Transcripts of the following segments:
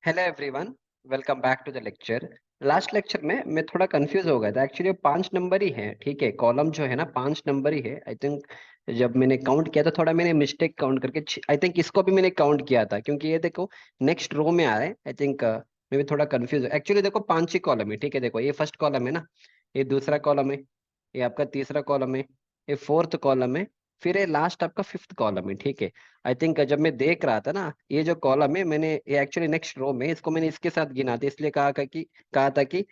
Hello everyone, welcome back to the lecture. Last lecture में मैं थोड़ा कंफ्यूज हो गया था। एक्चुअली 5 नंबर ही है, ठीक है। कॉलम जो है ना 5 नंबर ही है आई थिंक। जब मैंने काउंट किया था थोड़ा मैंने मिस्टेक काउंट करके आई थिंक इसको भी मैंने काउंट किया था, क्योंकि ये देखो नेक्स्ट रो में आ रहा है आई थिंक। मैं भी थोड़ा कंफ्यूज एक्चुअली। देखो 5 ही कॉलम है, ठीक है। देखो ये फर्स्ट कॉलम है ना, ये दूसरा कॉलम है, ये आपका तीसरा कॉलम है, ये फोर्थ कॉलम है, फिर ये लास्ट आपका फिफ्थ कॉलम है, ठीक है। आई थिंक जब मैं देख रहा था ना ये जो कॉलम है, मैंने ये एक्चुअली नेक्स्ट रो में इसको मैंने इसके साथ गिना था, इसलिए कहा था कि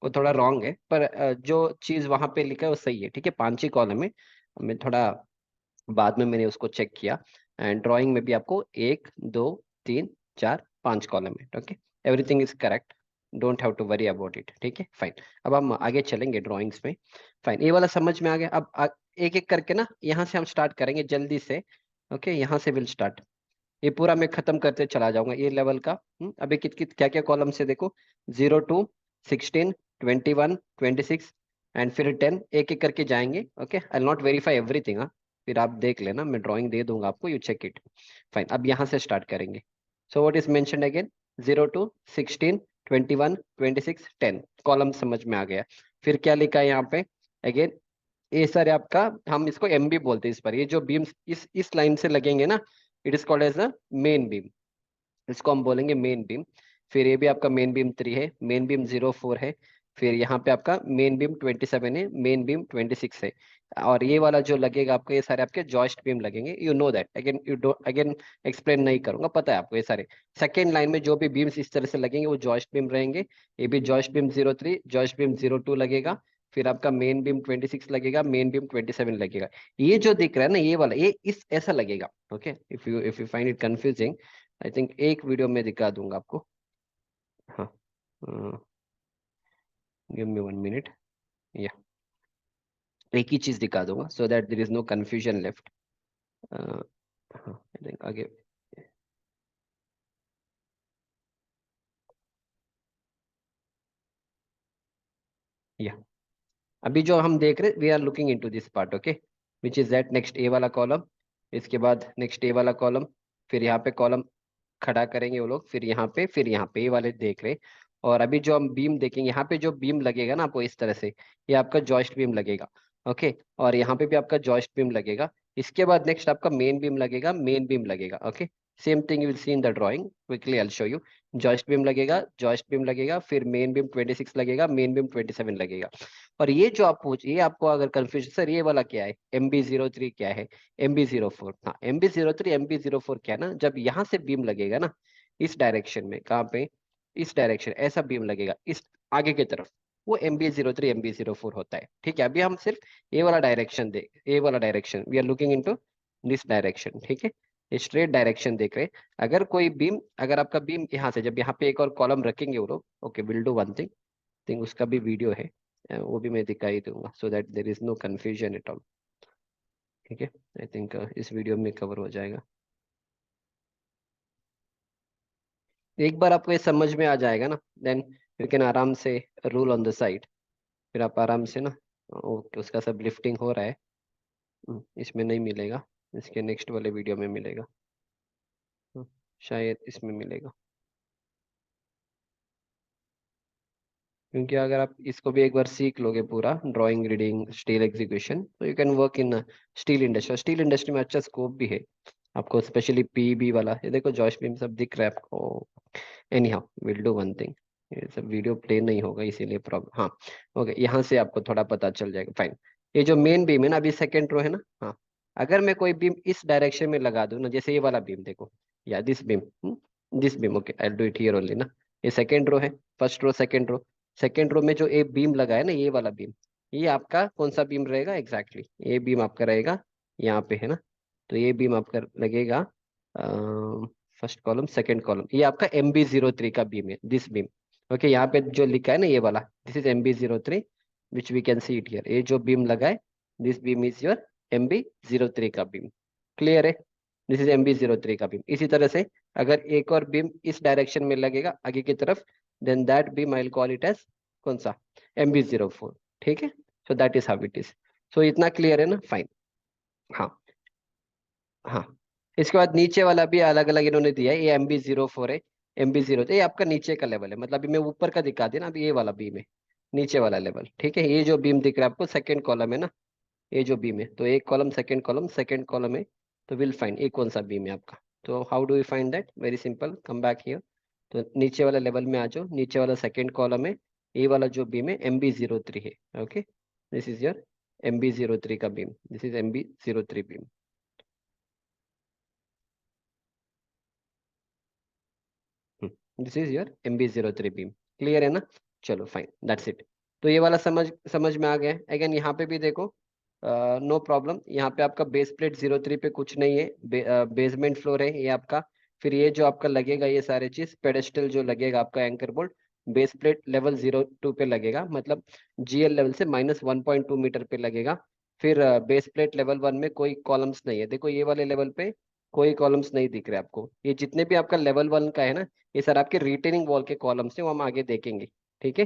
वो थोड़ा रॉन्ग है, पर जो चीज वहां पे लिखा है वो सही है, ठीक है। 5 ही कॉलम है। मैं थोड़ा बाद में मैंने उसको चेक किया। एंड ड्राइंग में भी आपको 1 2 3 4 5 कॉलम है, okay. Everything is correct, don't have to worry about it, ठीक है, फाइन। अब हम आगे चलेंगे ड्राइंग्स में। फाइन, ये वाला समझ में आ गया। अब एक एक करके ना यहाँ से हम स्टार्ट करेंगे जल्दी से, ओके। यहाँ से विल स्टार्ट। ये पूरा मैं खत्म करते चला जाऊंगा ये लेवल का। अभी कित कित क्या क्या कॉलम से देखो। 0 2 16 21 26 एंड फिर 10, एक एक करके जाएंगे, okay. I not verify everything, हाँ। फिर आप देख लेना, मैं ड्राइंग दे दूंगा आपको, यू चेक इट। फाइन, अब यहाँ से स्टार्ट करेंगे। So what is mentioned again? 0 2 16 21 26 10 column समझ में आ गया। फिर क्या लिखा है यहाँ पे? अगेन ये सर आपका, हम इसको एमबी बोलते हैं। इस पर ये जो बीम्स इस लाइन से लगेंगे ना, it is called as a main beam. इसको हम बोलेंगे मेन बीम। फिर ये भी आपका मेन बीम 3 है, मेन बीम 0 4 है। फिर यहाँ पे आपका मेन बीम 27 है, मेन बीम 26 है। और ये वाला जो लगेगा आपको, ये सारे आपके जॉइस्ट बीम लगेंगे, you know that. Again you do again explain नहीं करूंगा, पता है आपको ये सारे। सेकेंड लाइन में जो भी बीम्स इस तरह से लगेंगे वो जॉइस्ट बीम रहेंगे। ये भी जॉइस्ट बीम 0 3, जॉइस्ट बीम 0 2 लगेगा। फिर आपका मेन बीम 26 लगेगा, मेन बीम 27 लगेगा। ये जो दिख रहा है ना ये वाला, ये इस ऐसा लगेगा, okay. If you find it confusing, I think एक वीडियो में दिखा दूंगा आपको। हाँ, गिव मी 1 मिनट। या एक ही चीज दिखा दूंगा so that there is no confusion left. हाँ, आई थिंक आगे। या अभी जो हम देख रहे, we are looking into this part, okay, which is that next A वाला कॉलम। इसके बाद नेक्स्ट ए वाला कॉलम। फिर यहाँ पे कॉलम खड़ा करेंगे वो लोग, फिर यहाँ पे ये वाले देख रहे। और अभी जो हम बीम देखेंगे, यहाँ पे जो बीम लगेगा ना आपको इस तरह से, ये आपका जॉइस्ट बीम लगेगा, ओके। और यहाँ पे भी आपका जॉइस्ट बीम लगेगा। इसके बाद नेक्स्ट आपका मेन बीम लगेगा, मेन बीम लगेगा, okay. Same thing you will see in the drawing, quickly I will show you. Joist beam लगेगा, जॉइस्ट बीम लगेगा, फिर मेन बीम 26 लगेगा, मेन बीम 27 लगेगा। और ये जो आप पूछ, ये आपको अगर कंफ्यूजन, सर ये वाला क्या है, MB 03 क्या है, MB 04? हाँ, MB 03 MB 04 क्या है ना, जब यहाँ से बीम लगेगा ना इस डायरेक्शन में, कहाँ पे, इस डायरेक्शन, ऐसा बीम लगेगा इस आगे की तरफ, वो MB 03 MB 04 होता है, ठीक है। अभी हम सिर्फ ये वाला डायरेक्शन देख, ये वाला direction we are looking into this direction, ठीक है। स्ट्रेट डायरेक्शन देख रहे हैं। अगर कोई बीम, अगर आपका बीम यहाँ से, जब यहाँ पे एक और कॉलम रखेंगे वो लोग, okay, will do one thing, think उसका भी वीडियो है, वो भी मैं दिखाई दूंगा so that there is no confusion at all, ठीक है। आई थिंक इस वीडियो में कवर हो जाएगा। एक बार आपको ये समझ में आ जाएगा ना, देन यू कैन आराम से रूल ऑन द साइड। फिर आप आराम से ना, ओके, उसका सब लिफ्टिंग हो रहा है। इसमें नहीं मिलेगा, इसके नेक्स्ट वाले वीडियो में मिलेगा। शायद इसमें मिलेगा, क्योंकि अगर आप इसको भी एक बार सीख लोगे पूरा, ड्राइंग, रीडिंग, स्टील एग्जीक्यूशन, तो you can work in steel industry. Steel industry में अच्छा स्कोप भी है आपको, स्पेशली पीबी वाला। ये देखो जॉश बीम सब दिख रहा है आपको। Any how will do one thing, ये सब वीडियो प्ले नहीं होगा इसीलिए प्रॉब्लम, हाँ। ओके, यहाँ से आपको थोड़ा पता चल जाएगा, फाइन। ये जो मेन बीम है ना, अभी सेकेंड रो है ना, हाँ। अगर मैं कोई बीम इस डायरेक्शन में लगा दूं ना, जैसे ये वाला बीम देखो, या this beam, okay, I do it here only ना। ये सेकेंड रो है, first row, second row. Second row में जो एक बीम लगा है ना, ये वाला बीम, ये आपका कौन सा बीम रहेगा एग्जैक्टली ये बीम आपका रहेगा यहाँ पे, है ना। तो ये बीम आपका लगेगा फर्स्ट कॉलम, सेकंड कॉलम, ये आपका MB 03 का बीम है, दिस बीम, ओके। यहाँ पे जो लिखा है ना ये वाला, this is MB 03, which we can see it here. ये जो बीम लगा है, this beam is your MB 03 का बीम, क्लियर है। दिस इज MB 03 का बीम। इसी तरह से अगर एक और बीम इस डायरेक्शन में लगेगा आगे की तरफ, then that beam I will call it as कौन सा, MB 04, ठीक है। So that is how it is. So इतना क्लियर है ना, फाइन। हाँ, हाँ। इसके बाद नीचे वाला भी अलग अलग इन्होंने दिया है, ये MB 04 है। MB0, ये आपका नीचे का लेवल है, मतलब अभी मैं ऊपर का दिखा दिया ना, अभी ये वाला बीम है, नीचे वाला लेवल, ठीक है। ये जो बीम दिख रहा है आपको सेकंड कॉलम है ना, ये जो बीम है, तो एक कॉलम सेकंड कॉलम है, तो विल फाइंड ये कौन सा बीम है आपका। तो how do you find that, very simple, come back here. तो नीचे वाला लेवल में आ जाओ, नीचे वाला सेकंड कॉलम है, ये वाला जो बीम है MB03 है, okay. This is your MB03 का beam, this is MB03 beam. This is your MB03 beam, clear है ना। चलो फाइन, दैट्स इट। तो ये वाला समझ समझ में आ गया। अगेन यहाँ पे भी देखो, नो प्रॉब्लम, यहाँ पे आपका बेस प्लेट 03 पे कुछ नहीं है, बेसमेंट फ्लोर है ये आपका। फिर ये जो आपका लगेगा ये सारे चीज, पेडेस्टल जो लगेगा आपका anchor bolt, base plate level 02 पे लगेगा, मतलब GL लेवल से -1.2 मीटर पे लगेगा। फिर बेस प्लेट लेवल 1 में कोई कॉलम्स नहीं है, देखो ये वाले लेवल पे कोई कॉलम्स नहीं दिख रहे आपको। ये जितने भी आपका लेवल 1 का है ना, ये सर आपके रिटेनिंग वॉल के कॉलम्स हैं, वो हम आगे देखेंगे, ठीक है।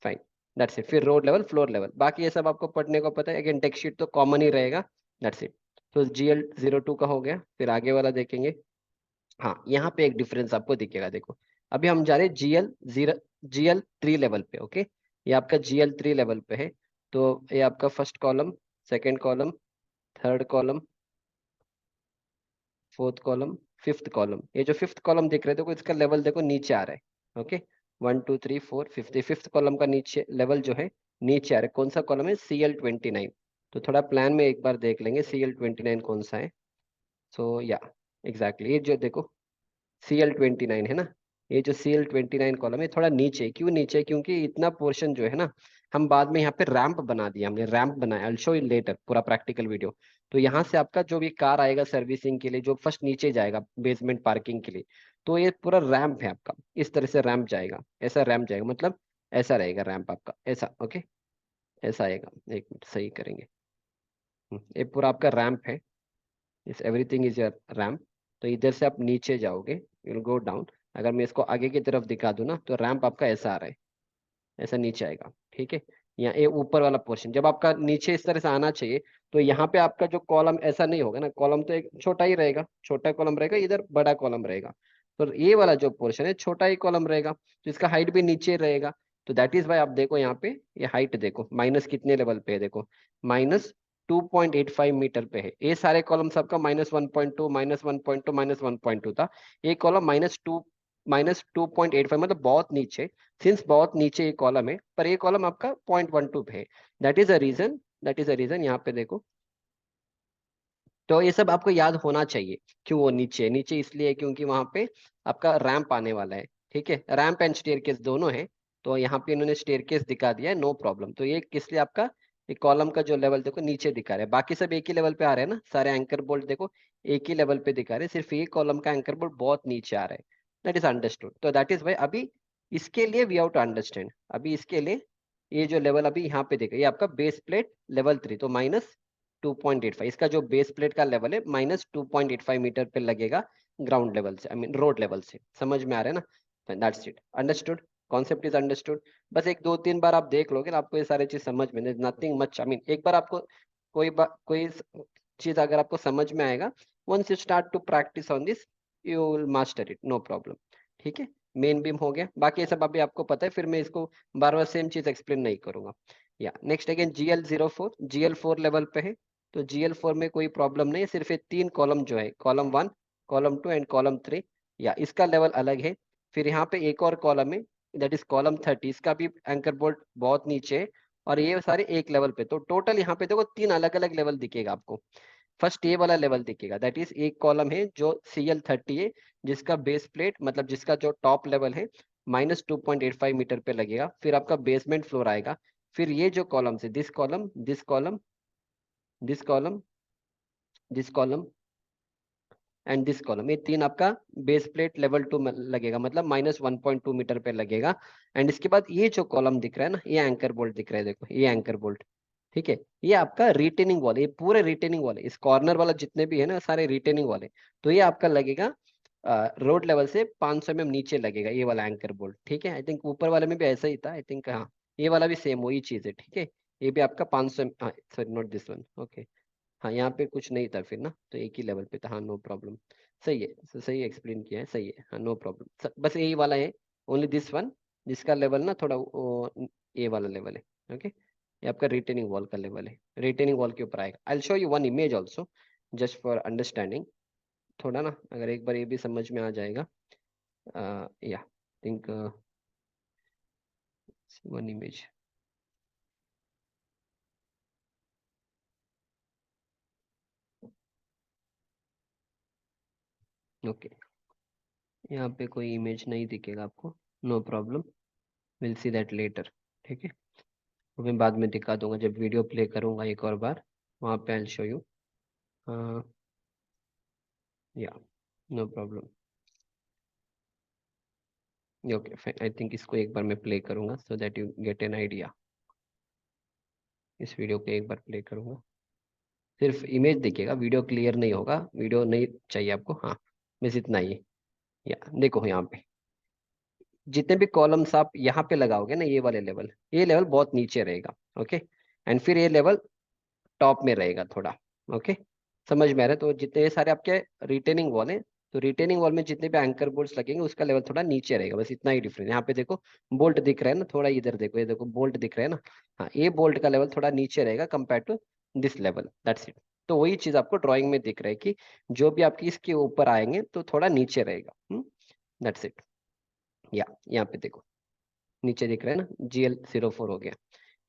Fine, that's it. फिर रोड लेवल, फ्लोर लेवल, बाकी ये सब आपको पढ़ने को पता है। अगेन टेक्स्ट शीट तो कॉमन ही रहेगा, दैट्स इट। तो GL02 का हो गया, फिर आगे वाला देखेंगे। हाँ, यहाँ पे एक डिफरेंस आपको दिखेगा, देखो अभी हम जा रहे हैं GL3 लेवल पे, ओके। ये आपका GL3 लेवल पे है। तो ये आपका first column, second column, third column, fourth column, fifth column. ये जो फिफ्थ कॉलम दिख रहे थे, देखो इसका लेवल देखो नीचे आ रहा है, ओके। 1 2 3 4 फिफ्थ, फिफ्थ कॉलम का नीचे लेवल जो है नीचे आ रहा है। कौन सा कॉलम है, CL29। तो थोड़ा प्लान में एक बार देख लेंगे CL29 कौन सा है। सो या एग्जैक्टली, ये जो देखो CL29 है ना, ये जो CL29 कॉलम है थोड़ा नीचे, क्यों नीचे है? क्योंकि इतना पोर्शन जो है ना, हम बाद में यहाँ पे रैंप बना दिया, हमने रैंप बनाया, आई शो यू लेटर पूरा प्रैक्टिकल वीडियो। तो यहाँ से आपका जो भी कार आएगा सर्विसिंग के लिए, जो फर्स्ट नीचे जाएगा बेसमेंट पार्किंग के लिए, तो ये पूरा रैंप है आपका, इस तरह से रैंप जाएगा, ऐसा रैंप जाएगा, मतलब ऐसा रहेगा रैंप आपका, ऐसा, ओके। ऐसा आएगा, एक मिनट सही करेंगे। ये पूरा आपका रैंप है, इस एवरीथिंग इज योर रैम्प। तो इधर से आप नीचे जाओगे, यू विल गो डाउन। अगर मैं इसको आगे की तरफ दिखा दूं ना, तो रैंप आपका ऐसा आ रहा है, ऐसा नीचे आएगा, ठीक है। यहाँ ये ऊपर वाला पोर्शन जब आपका नीचे इस तरह से आना चाहिए, तो यहाँ पे आपका जो कॉलम ऐसा नहीं होगा ना, कॉलम तो एक छोटा ही रहेगा, छोटा कॉलम रहेगा, इधर बड़ा कॉलम रहेगा। तो ये वाला जो पोर्शन है छोटा ही कॉलम रहेगा, तो इसका हाइट भी नीचे रहेगा। तो दैट इज वाई आप देखो यहाँ पे, ये हाइट देखो माइनस कितने लेवल पे है, देखो -2.85 मीटर पे है। ये सारे कॉलम्स आपका -1.2, -1.2, -1.2 था। ये कॉलम -2.85, मतलब बहुत नीचे। सिंस बहुत नीचे ये कॉलम है, पर ये कॉलम आपका 0.12 पे है। दैट इज अ रीजन, यहाँ पे देखो। तो ये सब आपको याद होना चाहिए। क्यों वो नीचे नीचे इसलिए है क्योंकि वहां पे आपका रैंप आने वाला है, ठीक है। रैंप एंड स्टेयरकेस दोनों है। तो यहाँ पे इन्होंने स्टेयरकेस दिखा दिया है, नो प्रॉब्लम। तो ये किस लिए आपका, ये कॉलम का जो लेवल देखो नीचे दिखा रहा है, बाकी सब एक ही लेवल पे आ रहे हैं ना, सारे एंकर बोल्ट देखो एक ही लेवल पे दिखा रहे हैं, सिर्फ ये कॉलम का एंकर बोल्ट बहुत नीचे आ रहा है। That is understood. तो दैट इज वाई अभी इसके लिए वी हैव टू अंडरस्टैंड, अभी इसके लिए ये जो लेवल अभी यहाँ पे देखो, ये आपका बेस प्लेट लेवल 3, तो -2.85, इसका जो बेस प्लेट का लेवल है -2.85 मीटर पे लगेगा ग्राउंड लेवल से, आई मीन रोड लेवल से। समझ में आ रहा है ना, that's it, understood, concept is understood. बस एक दो तीन बार आप देख लोगे ना, आपको ये सारी चीज समझ में, नथिंग मच, आई मीन एक बार आपको कोई चीज अगर आपको समझ में आएगा, once you start to practice on this, you will master it, no problem, ठीक है। मेन बीम हो गया, बाकी ये सब अभी आपको पता है, फिर मैं इसको बार बार सेम चीज एक्सप्लेन नहीं करूंगा। या नेक्स्ट अगेन GL04 लेवल पे है। तो GL4 में कोई प्रॉब्लम नहीं है, सिर्फ ये तीन कॉलम जो है, कॉलम 1, कॉलम 2 एंड कॉलम 3, या इसका लेवल अलग है। फिर यहाँ पे एक और कॉलम है, दैट इज कॉलम 30, इसका भी एंकर बोल्ट बहुत नीचे है, और ये सारे एक लेवल पे। तो टोटल यहाँ पे देखो तीन अलग अलग लेवल दिखेगा आपको। फर्स्ट ये वाला लेवल दिखेगा, दैट इज एक कॉलम है जो CL30 है, जिसका बेस प्लेट मतलब जिसका जो टॉप लेवल है -2.85 मीटर पे लगेगा। फिर आपका बेसमेंट फ्लोर आएगा। फिर ये जो कॉलम है, this column, this column, this column, this column and this column, ये तीन आपका बेस प्लेट लेवल 2 में लगेगा, मतलब -1.2 मीटर पे लगेगा। एंड इसके बाद ये जो कॉलम दिख रहा है ना, ये एंकर बोल्ट दिख रहा है, देखो ये एंकर बोल्ट, ठीक है। ये आपका रिटेनिंग वॉल, ये पूरे रिटेनिंग वॉल है, इस कॉर्नर वाला जितने भी है ना सारे रिटेनिंग वॉल है। तो ये आपका लगेगा रोड लेवल से 500 mm नीचे लगेगा, ये वाला एंकर बोल्ट, ठीक है। आई थिंक ऊपर वाले में भी ऐसा ही था, आई थिंक, हाँ। ये वाला भी सेम वही चीज है, ठीक है। ये भी आपका 500, sorry not this one, okay. हाँ, यहाँ पे कुछ नहीं था फिर ना, तो एक ही लेवल पे था, हाँ नो प्रॉब्लम। सही है, सही एक्सप्लेन किया है, सही है, हाँ, नो प्रॉब्लम। बस यही वाला है, ओनली दिस वन, जिसका लेवल ना थोड़ा ये वाला लेवल है। ओके, ये आपका रिटेनिंग वॉल का लेवल है, रिटेनिंग वॉल के ऊपर आएगा। I will show you one image also, just for understanding. थोड़ा ना अगर एक बार ये भी समझ में आ जाएगा, या थिंक वन इमेज। ओके, यहाँ पे कोई इमेज नहीं दिखेगा आपको, no problem, will see that later. ठीक है, वो मैं बाद में दिखा दूंगा जब वीडियो प्ले करूंगा एक और बार, वहाँ पे आई शो यू। या, no problem. Okay fine, I think इसको एक बार मैं प्ले करूंगा so that you get an idea. इस वीडियो को एक बार प्ले करूंगा, सिर्फ इमेज दिखेगा, वीडियो क्लियर नहीं होगा, वीडियो नहीं चाहिए आपको, हाँ, बस इतना ही है। या देखो यहाँ पे जितने भी कॉलम्स आप यहाँ पे लगाओगे ना, ये लेवल बहुत नीचे रहेगा। ओके, एंड फिर ये लेवल टॉप में रहेगा थोड़ा। ओके, समझ में आ रहा है? तो जितने ये सारे आपके रिटेनिंग वॉल है, तो रिटेनिंग वॉल में जितने भी एंकर बोल्ट्स लगेंगे उसका लेवल थोड़ा नीचे रहेगा, बस इतना ही डिफरेंस। यहाँ पे देखो बोल्ट दिख रहा है ना, थोड़ा इधर देखो, ये देखो बोल्ट दिख रहा है ना, हाँ, ये बोल्ट का लेवल थोड़ा नीचे रहेगा compare to this level, that's it. तो वही चीज आपको ड्राइंग में दिख रहा है कि जो भी आपकी इसके ऊपर आएंगे तो थोड़ा नीचे रहेगा। That's it. या यहाँ पे देखो नीचे दिख रहा है ना, GL04 हो गया।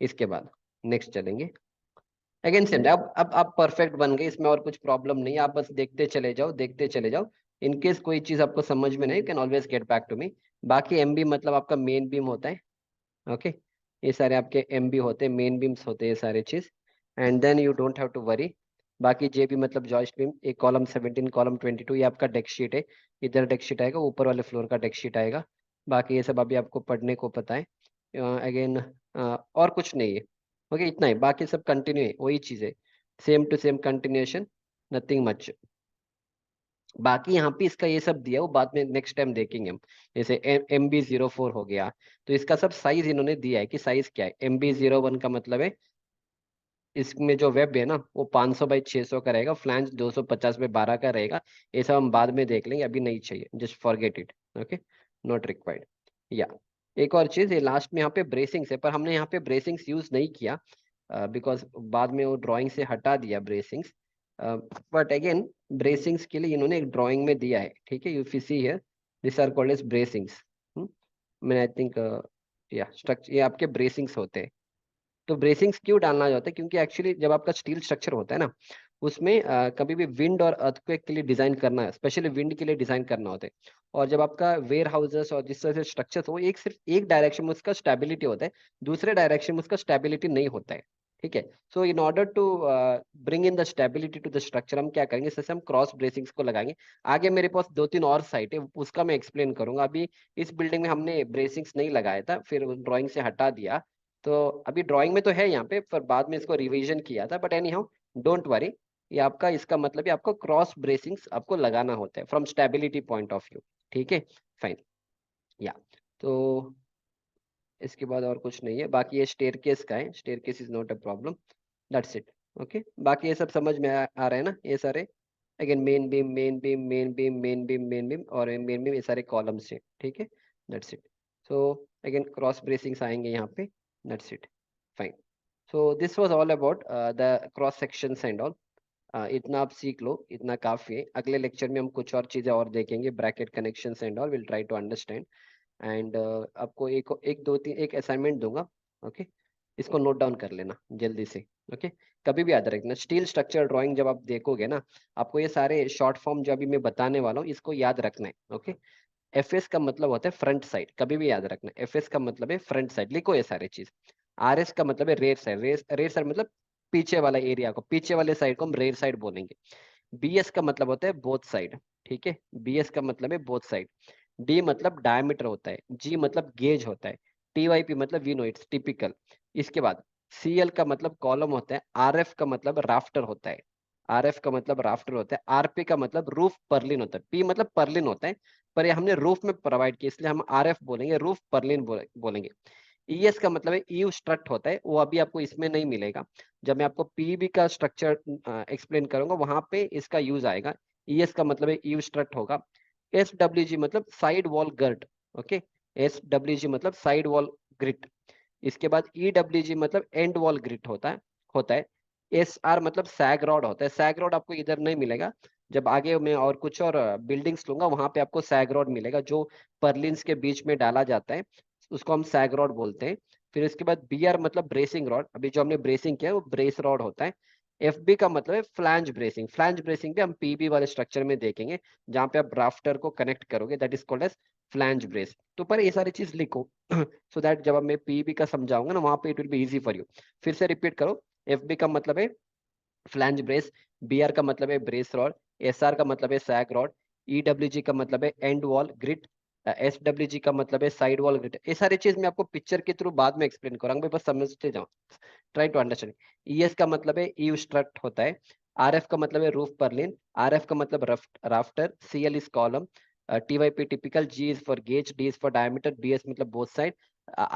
इसके बाद नेक्स्ट चलेंगे, अगेन सेम। अब आप परफेक्ट बन गए, इसमें और कुछ प्रॉब्लम नहीं है, आप बस देखते चले जाओ, देखते चले जाओ। इन केस कोई चीज आपको समझ में नहीं, you can always get back to me. बाकी MB मतलब आपका मेन बीम होता है। ओके, ये सारे आपके MB होते हैं, मेन बीम्स होते हैं ये सारे चीज, and then you don't have to worry. बाकी JB मतलब जॉइस्ट बीम, एक कॉलम 17, कॉलम 22, ये आपका डेक शीट है। इधर डेक शीट आएगा, ऊपर वाले फ्लोर का डेक शीट आएगा। बाकी ये सब अभी आपको पढ़ने को पता है। अगेन और कुछ नहीं है। ओके, इतना ही, बाकी सब कंटिन्यू है, वही चीज है, same to same continuation, nothing much. बाकी यहाँ पे इसका ये सब दिया, वो बाद में नेक्स्ट टाइम देखेंगे हम। जैसे MB04 हो गया, तो इसका सब साइज इन्होंने दिया है कि साइज क्या है। MB01 का मतलब है इसमें जो वेब है ना, वो 500 बाई 600 का रहेगा, फ्लैंज 250 बाई 12 का रहेगा। ये सब हम बाद में देख लेंगे, अभी नहीं चाहिए, just forget it. Okay, not required. या एक और चीज, ये लास्ट में यहाँ पे ब्रेसिंग्स है, पर हमने यहाँ पे ब्रेसिंग्स यूज नहीं किया बिकॉज बाद में वो ड्राइंग से हटा दिया ब्रेसिंग्स। बट अगेन ब्रेसिंग्स के लिए इन्होंने एक ड्राइंग में दिया है, ठीक है, यू सी है, दिस आर कॉल्ड एज ब्रेसिंग्स। मैं आई थिंक या स्ट्रक्चर, ये आपके ब्रेसिंग्स होते हैं। तो ब्रेसिंग्स क्यों डालना होता है, क्योंकि एक्चुअली जब आपका स्टील स्ट्रक्चर होता है ना, उसमें कभी भी विंड और अर्थक्वेक के लिए डिजाइन करना है, स्पेशली विंड के लिए डिजाइन करना होता है। और जब आपका वेयर हाउसेस और जिस तरह से स्ट्रक्चर हो, एक सिर्फ एक डायरेक्शन में उसका स्टेबिलिटी होता है, दूसरे डायरेक्शन में उसका स्टेबिलिटी नहीं होता है। ठीक है, so in order to bring in the stability to the structure, हम क्या करेंगे, जैसे हम क्रॉस ब्रेसिंग्स को लगाएंगे। आगे मेरे पास 2-3 और साइट है, उसका मैं एक्सप्लेन करूंगा। अभी इस बिल्डिंग में हमने ब्रेसिंग्स नहीं लगाया था, फिर ड्राइंग से हटा दिया। तो अभी ड्राइंग में तो है यहाँ पे, पर बाद में इसको रिवीजन किया था, but any how don't worry. ये आपका इसका मतलब है आपको क्रॉस ब्रेसिंग्स आपको लगाना होता है from stability point of view. ठीक है, फाइन। या तो इसके बाद और कुछ नहीं है, बाकी ये स्टेयरकेस का है, staircase is not a problem, that's it. Okay, बाकी ये सब समझ में आ रहा है ना, ये सारे। Again main beam, main beam, main beam, main beam, main beam और मेन बीम, ये सारे कॉलम्स हैं। ठीक है, that's it. So again cross bracings आएंगे यहाँ पे, that's it, fine. So this was all about the cross sections and all. इतना आप सीख लो, इतना काफी है। अगले लेक्चर में हम कुछ और चीजें और देखेंगे, bracket connections and all, will try to understand. And आपको एक एक दो तीन एक असाइनमेंट दूंगा। ओके, इसको नोट डाउन कर लेना जल्दी से। ओके, कभी भी याद रखना, स्टील स्ट्रक्चर ड्राइंग जब आप देखोगे ना, आपको ये सारे शॉर्ट फॉर्म जो अभी मैं बताने वाला हूँ, इसको याद रखना है। ओके, FS का मतलब होता है फ्रंट साइड, कभी भी याद रखना, FS का मतलब है फ्रंट साइड, लिखो ये सारे चीज। RS का मतलब है रेयर साइड, रेयर साइड मतलब पीछे वाला एरिया को, पीछे वाले साइड को हम रेयर साइड बोलेंगे। BS का मतलब होता है बोथ साइड। ठीक है, BS का मतलब है बोथ साइड। D मतलब डायमीटर होता है, G मतलब गेज होता है, TYP मतलब वी नो इट्स टिपिकल। इसके बाद CL का मतलब कॉलम होता है, RF का मतलब राफ्टर होता है, RF का मतलब राफ्टर होता है, RP का मतलब रूफ पर्लिन होता है, P मतलब पर्लिन होता है, पर ये हमने रूफ में प्रोवाइड किया इसलिए हम RF बोलेंगे, रूफ पर्लिन बोलेंगे। ES का मतलब है ईव स्ट्रक्ट होता है, वो अभी आपको इसमें नहीं मिलेगा, जब मैं आपको PEB का स्ट्रक्चर एक्सप्लेन करूंगा वहां पे इसका यूज आएगा। ES का मतलब है ईव स्ट्रट होगा। SWG मतलब side wall girt, okay, SWG मतलब साइड वॉल ग्रिट। इसके बाद EWG मतलब एंड वॉल ग्रिट होता है। SR मतलब सैग रॉड होता है। सैग रॉड आपको इधर नहीं मिलेगा, जब आगे मैं और कुछ और बिल्डिंग्स लूंगा वहां पे आपको सैग रॉड मिलेगा, जो पर्लिन्स के बीच में डाला जाता है, उसको हम सैग रॉड बोलते हैं। फिर इसके बाद BR मतलब ब्रेसिंग रॉड, अभी जो हमने ब्रेसिंग किया है वो ब्रेस रॉड होता है। FB का मतलब है फ्लैंज ब्रेसिंग। फ्लैंज ब्रेसिंग भी हम PB वाले स्ट्रक्चर में देखेंगे, जहां पे आप राफ्टर को कनेक्ट करोगे, that is called as flange brace. तो पर ये सारी चीज लिखो सो दैट जब मैं PB का समझाऊंगा ना वहां पे it will be easy for you. फिर से रिपीट करो। FB का मतलब है फ्लैंज ब्रेस, BR का मतलब है ब्रेस रॉड, SR का मतलब है सैग रॉड, EWG का मतलब है एंड वॉल ग्रिट, SWG का मतलब है साइड वॉल ग्रिट। ये सारी चीज मैं आपको पिक्चर के थ्रू बाद में एक्सप्लेन करूंगा, बस समझते जाओ, ट्राई टू अंडरस्टैंड। ES का मतलब है ईव स्ट्रट होता है। RF का मतलब है रूफ पर्लिन, RF का मतलब rafter, CL is column, TYP typical, G is for gauge, D is for diameter, BS मतलब बोथ साइड,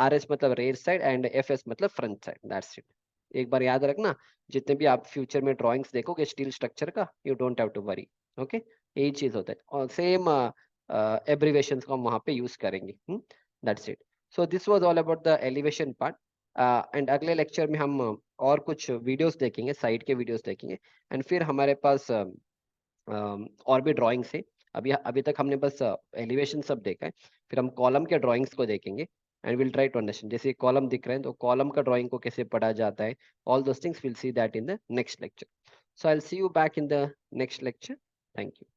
RS मतलब रेयर साइड एंड FS मतलब फ्रंट साइड, दैट्स इट। एक बार याद रखना, जितने भी आप फ्यूचर में ड्राइंग्स देखोगे स्टील स्ट्रक्चर का, you don't have to worry, okay. यही चीज होता है, और सेम एब्रीवेशंस को हम वहाँ पे यूज करेंगे, that's it. So this was all about the elevation part. And अगले लेक्चर में हम और कुछ वीडियोस देखेंगे, साइड के वीडियोस देखेंगे, एंड फिर हमारे पास और भी ड्राइंग्स है। अभी अभी तक हमने बस एलिवेशन सब देखा है, फिर हम कॉलम के ड्राइंग्स को देखेंगे, and will try to understand. जैसे कॉलम दिख रहे हैं तो कॉलम का ड्राइंग को कैसे पढ़ा जाता है, all those things will see that in the next lecture. So I will see you back in the next lecture. Thank you.